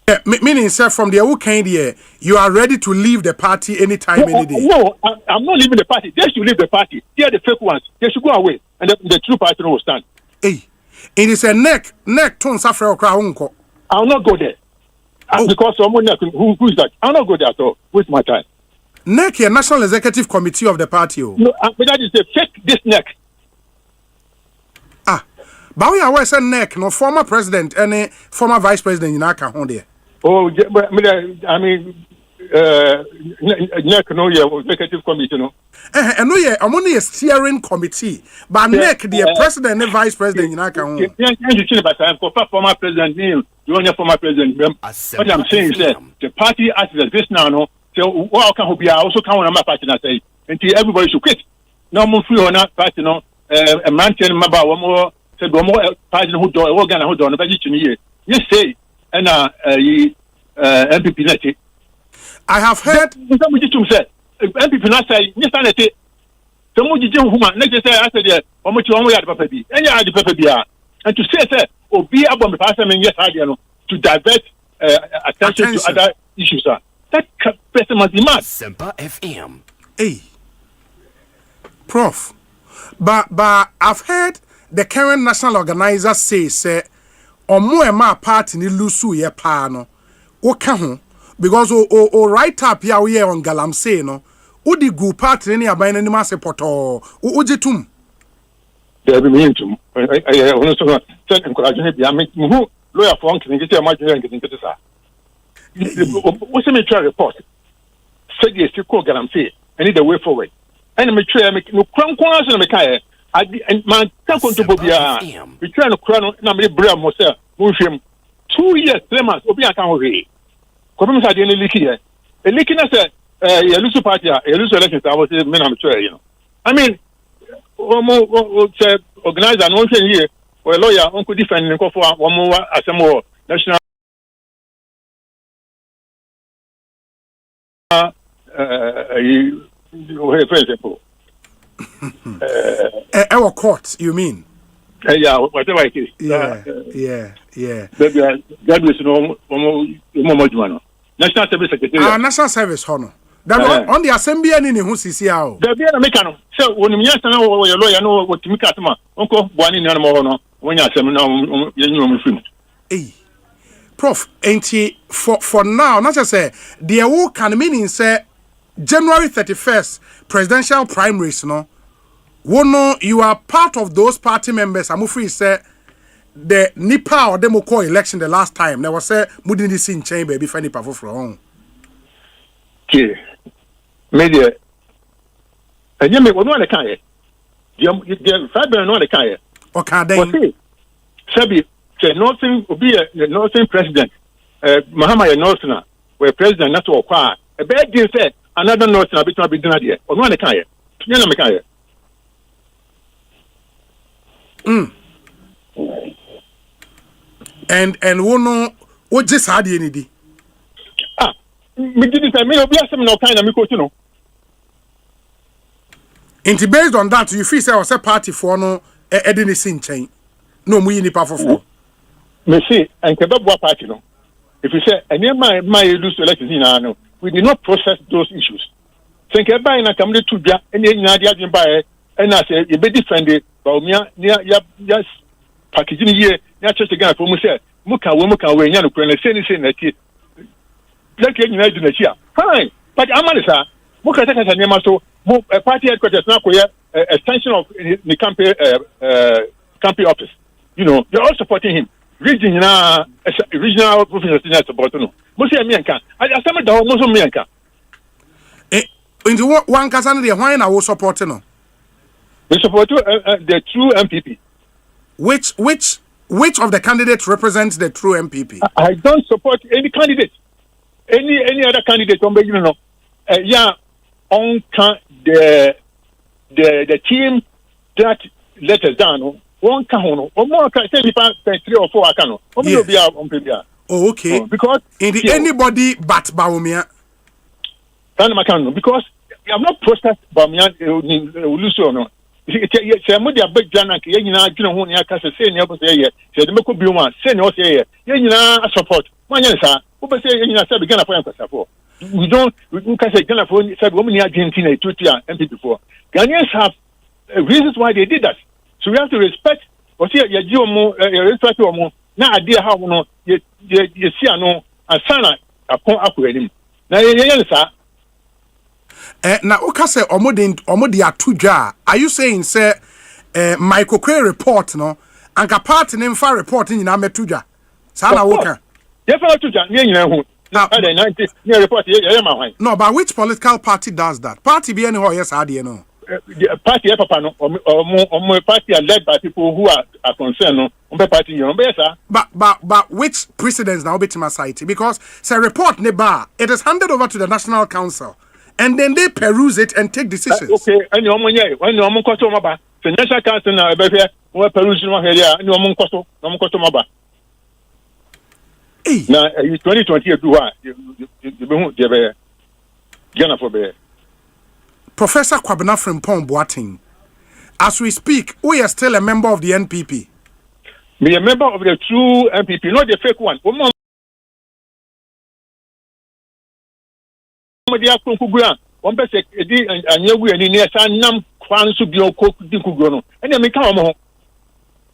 that? Meaning, sir, from the Ukandi, you are ready to leave the party anytime, any day. No, I'm not leaving the party. They should leave the party. They are the fake ones. They should go away, and the true party will stand. Hey, it is a neck tone suffer crowd. I'll not go there. Because someone who is that? I'll not go there at all. Waste my time. NEC, a National Executive Committee of the party. No, but that is a fake. This NEC. Bawumia was a NEC, no former president, any former vice president in Aka Honde. Oh, I mean, NEC, no, yeah, executive committee, no. And no, yeah, I'm only a steering committee, but NEC, the president and vice president in Aka Honde. I'm former president, you only former president. What I'm saying is that the party as this now, no. So what can be also count on my party and say until everybody should quit. No more free on that party, no. A man telling me about one more said one more party who do organ who don't about each year. Yes, say and NPP net. I have heard somebody to say NPP not say yes and it. So much woman next say I said how much one way at Papa B. And you are the Papa B. And to say or be about the parliament yes I know to divert attention to other issues. That person must be mad. Semper FM. Hey, Prof. But I've heard the current national organizer say, "Omo ema party ni lusu ye pa no, oka ho because o write up ya we on galamsey no, udi gu party ni aban ni ma se poto, ujitum." There be me to. I want to say encourage me. I mean, who lawyer for uncle get your margin and get this. What's the military report? Said yes, you call galamsey. I need a way forward. And the military make no crown corners in the Mekaya. And man, can't come to Bobia. We try to crown, number Bram was there. 2 years, 3 months, Obia can't read. Government had any leak here. A leaking us a Lusu party, a Lusu elections. I was a man, I'm sure, you know. I mean, organize an ocean here, or a lawyer, uncle defend and go for one more as a more national. For example, our court, you mean? Yeah, whatever it is. Yeah. God bless no more. National Service Secretary. National Service Honor. That on the assembly and in who see how. The Biana Mecano. So when you know your lawyer know what to make at Uncle one in Animal when you are seminar. Hey. Prof, ain't he for now, not just say the who can meaning say January 31st presidential primaries, no. Wono, you are part of those party members. I'm afraid say the NIPA or Democrat election the last time. There was say mudini sin chamber before NIPA for home. Okay. Media. And you make one the kind. You fiber no the kind. Okay, then. Sabi, the Northern will be a Northern president. Mahamadu Northern, where president not to acquire a bad deal said another note na bit na be dinner there or no na kan ye nya na me kan ye and wono o je sa de ni di me did say me obi asem na kan na me ko tu no and based on that you feel say o say party for no e de ni sin chen no mu yi nipa fofo me see and kebabo party no if you say any my lose elections in no we did not process those issues think eba na kamle to bia any nyina dia dwen bae and I say you be defend Bawumia ya packaging here ya church again for mu say muka we nya no kure na say ni na ti like nyina du na chi fine but amani sa muka take sa nyama so party headquarters na koye extension of the campaign office you know they're all supporting him regional professor senior support no mo say me anka asem da mo so me anka into one kasa no dey why na wo support no we support the true MPP which of the candidates represents the true MPP I don't support any candidate any other candidate on you know yeah on the team that let us down one can no or more can say 3 or 4 can no will be on paper oh okay because in the anybody but Bawumia because I'm not processed Bawumia lose or no say mo dia big jana ke nyina adwene ho ne aka say ne abo say ye say de meko bioma say ne o say ye nyina support manya sa wo be say nyina say be Ghana for support we can say Ghana for said women in Argentina Ethiopia MPP for Ghanaians have reasons why they did that so we have to respect or say ye ji omo respect omo na ade ha wo no ye si ano asana akon akoranim na ye sa na oka say omode atudwa are you saying say Michael Kwe report no anka party ne mfa report nyina metudwa sa na woka ye fa atudwa ne nyina hu now report no but which political party does that party be any ho yes ade no party papa no party are led by people who are concerned no party you know but which precedents now betima site because say report ne ba it is handed over to the National Council and then they peruse it and take decisions okay and you omonye when you omon koto maba the National Council na be hwe we peruse no hwe ya and you omon koto maba na 2020 do ha you be hu de be Ghana for be Professor Kwabena Frimpong Boateng, as we speak, we are still a member of the NPP. Me a member of the true NPP, not the fake one. One person, and you will need a nam kwan to be a cook, Dikugono, and then make come home.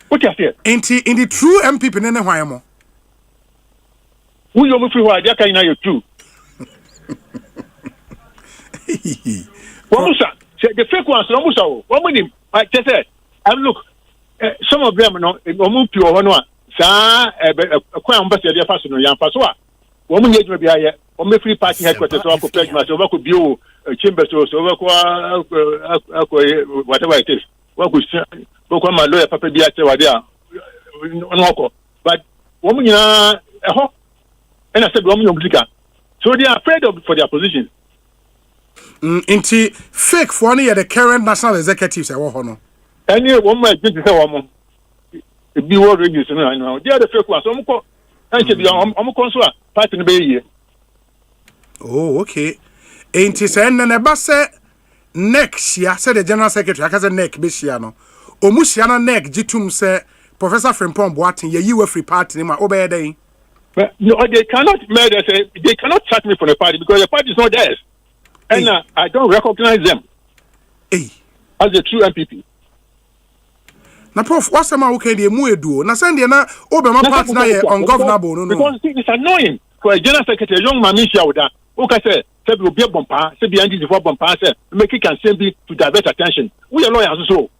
What you say? In the true MPP, Nene Wayamo. Who you move for? They can you too. The fake ones, one minute. I just said, and look, some of them, no, move to one, sir, a quite ambassador, their personal young Passoa. Woman, yet maybe I am free party headquarters, so I could pledge myself, I could view chambers, so whatever it is. What could my lawyer, Papa Bediatuo, but woman, a hawk, and I said, woman, so they are afraid for their position. Inti fake for any of the current national executives I want any woman going to say woman be world radios no they are the fake ones omko anche bi omko so party no be here oh okay inti say na ba say next year say the general secretary aka say neck be shia no omushia na neck gitum say Professor Frimpong Boateng ye yiwe free party ma obey den no they cannot murder say they cannot sack me from the party because the party is not theirs. And I don't recognize them as the true MPP. Now, Prof, what's the man who can do? Now, send you now, Obama party now ungovernable. No, because it's annoying for a general secretary, young man, Misha, who can say, said will be a bumper, say behind this for bumper, say, make it can be to divert attention. We are lawyers, so.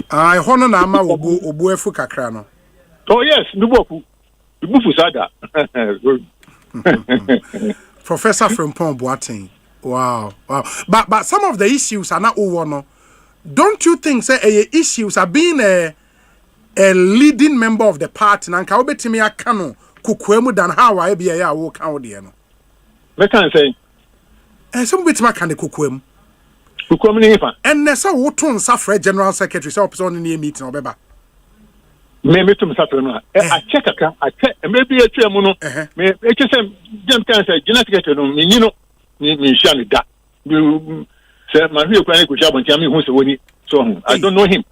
I honor Nama Obuefu Kakrano. Oh, yes, Nuboku. Professor Frimpong Boateng. Wow. But some of the issues are not over. No. Don't you think say issues are being a leading member of the party? Nanka obetimi akano kokoamu than how I be a wo kan wo de no. Me can say. Some bit ma kan de kokoamu. Kokoamu ni fa. And na say wo ton safre general secretary say person ni meeting obeba. Me to me safre no. I check aka, I check maybe e twa mu no. Me e che say dem kan say general secretary no me no me share ni da. Say man wi kwa ni ko sha bontia me hu se woni. So I don't know him.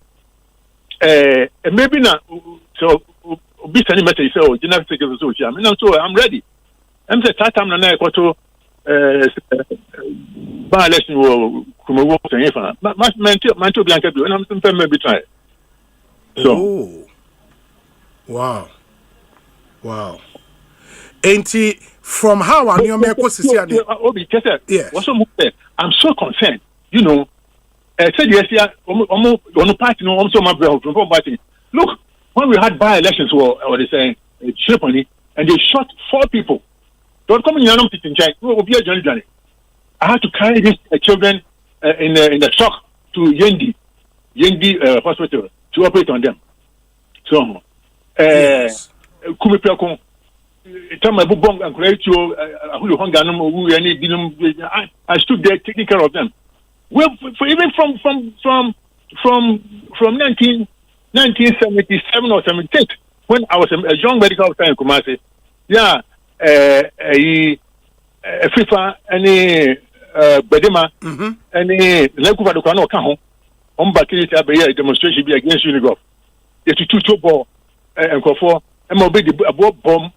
Maybe na so be sending message say oh general secretary so share. Me so I'm ready. I'm say that time na na ekoto ba election wo kuma wo tanye fa. Man to blanket bi. I'm some maybe try. So wow. Enti from how I knew me sisi ade. Obi kese. Yes. I'm so concerned. You know, said yes, on the party, no, so my brother from party. Look, when we had by-elections, or they saying, and they shot 4 people. Don't come in your teaching check. I had to carry these children in the truck to Yendi hospital to operate on them. So, Kumipelko, tell my book and create you, I stood there taking care of them. Well, even from 1977 or 78, when I was a young medical officer in Kumasi, FIFA, any Bedema, any Lekuva Dukano Kaho, Bakiri a demonstration be against Unigov. It's a 2 ball and for MOB the bomb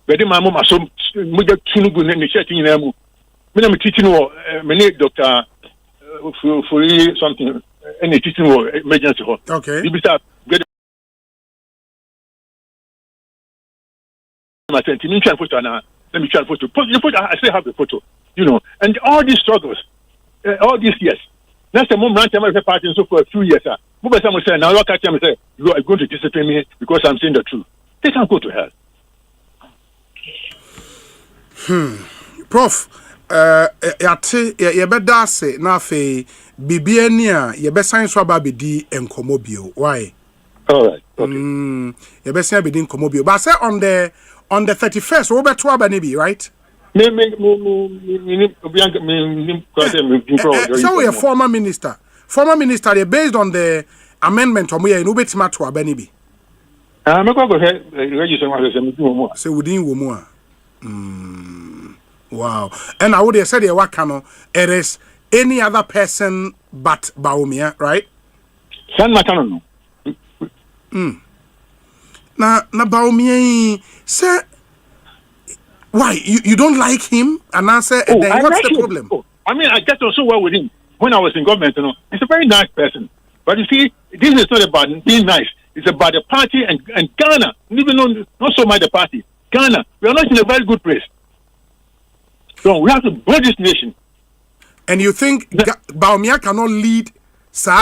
Bedema Mama, so Muja Tunugun and the chatting in Emu. I'm teaching many doctor for something any teaching emergency hall. Okay. You start get my let me try photo now. Let me try photo. I still have the photo. You know, and all these struggles, all these years. That's the moment I'm party so for a few years. But someone say now look at him and say you are going to discipline me because I'm saying the truth. They can't go to hell. Prof, yate yebeda se na fe bibia ni a yebesan so aba bedi enkomo bio. Why? All right. Okay. Yebesan bedi enkomo bio. But say on the 31st we beto aba ni bi, right? So we a former minister. Former minister they based on the amendment omo ye no betima to aba ni bi. Me go register my say within wo mu a. Wow. And I would have said it is any other person but Bawumia, right? San Matano. Na Bawumia say why you don't like him and answer then what's like the him. problem? I mean I get on so well with him when I was in government, you know. He's a very nice person. But you see, this is not about being nice. It's about the party and Ghana. Even though not so much the party. Ghana, we are not in a very good place. So we have to build this nation. And you think Bawumia cannot lead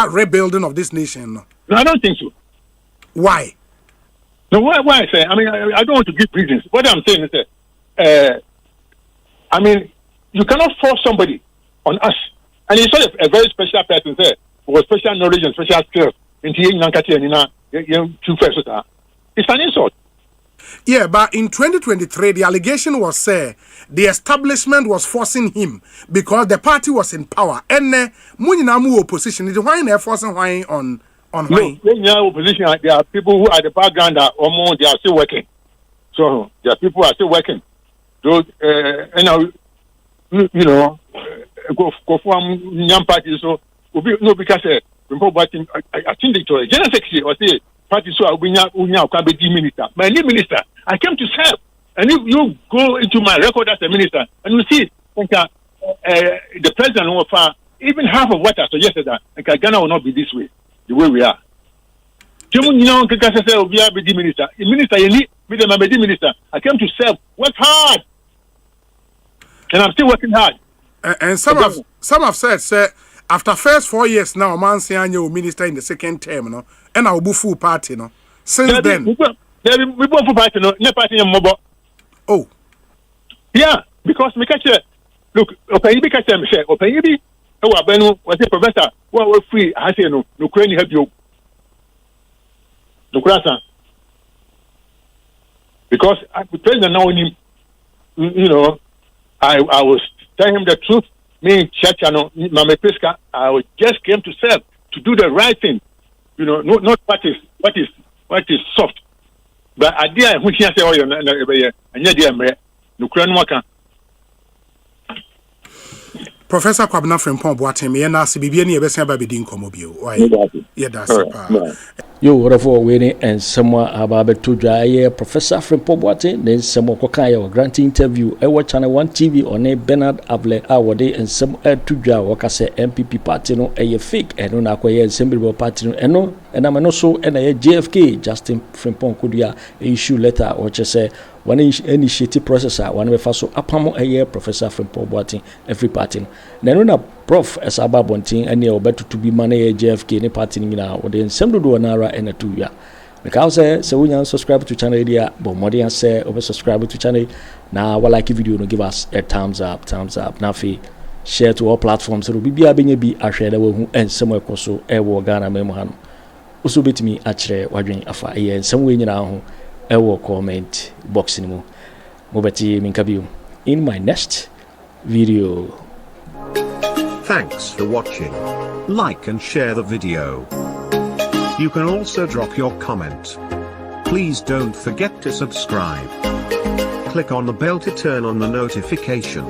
rebuilding of this nation? No, I don't think so. Why? No, why I say? I mean, I don't want to give reasons. What I'm saying is that, I mean, you cannot force somebody on us. And he's not a very special person there with special knowledge and special skills. It's an insult. Yeah, but in 2023, the allegation was the establishment was forcing him because the party was in power. And Muninamu opposition is why they're forcing why on why. No, opposition. There are people who are the background that almost they are still working. So there are people who are still working. Those, and you know, go for young parties. So no, because I think the general secretary or say. Party so unya can be minister. My new minister, I came to serve. And you go into my record as a minister and you see the president will even half of what I suggested that Ghana will not be this way, the way we are. Minister, I came to serve, work hard. And I'm still working hard. And some have said, sir, after first 4 years now, man say I'm minister in the second term, no, and I'll be full party, no. Since then, we both full party, no, party mobile. Oh, yeah, because me catch look, okay, you catch me say, okay, you be, oh, Benu was a professor, well, we're free. I say no, Ukraine help you, because because the president now, you know, I was telling him the truth. Me, Chachano, Mame Pesca, I just came to serve, to do the right thing. You know, not what is soft. But idea which I say, oh, you're and yet, no crown worker. Professor Kwabena Frimpong Boateng me na se bibia ne yebesa ba bedin komobio. Why? Yeah, that's it. Yo, whatever winning and someone about to dry Professor Frimpong Boateng, then someone kokaya grant interview. I watch channel 1 TV on a Bernard Able awade and some to dry work say NPP party no a fake and no akwaye assembly party no and I'm also and a JFK Justin Frimpong Kodua issue letter or just say one initiative processor one we so apamo a year Professor Frimpong Boateng every party na na prof as ababontin and you better to be money JFK ni party ni na or the assembly do na and a 2 year because so we subscribe to channel idea but more than say over subscribe to channel now what like video no give us a thumbs up now fi share to all platforms so bibia benye bi ahwe da wo and somewhere koso e wo Ghana memo hano uso betimi achire wadwen afa e nsem we nyina ho e wo comment box ni mu mobeti minkabiu in my next video. Thanks for watching. Like and share the video. You can also drop your comment. Please don't forget to subscribe. Click on the bell to turn on the notification.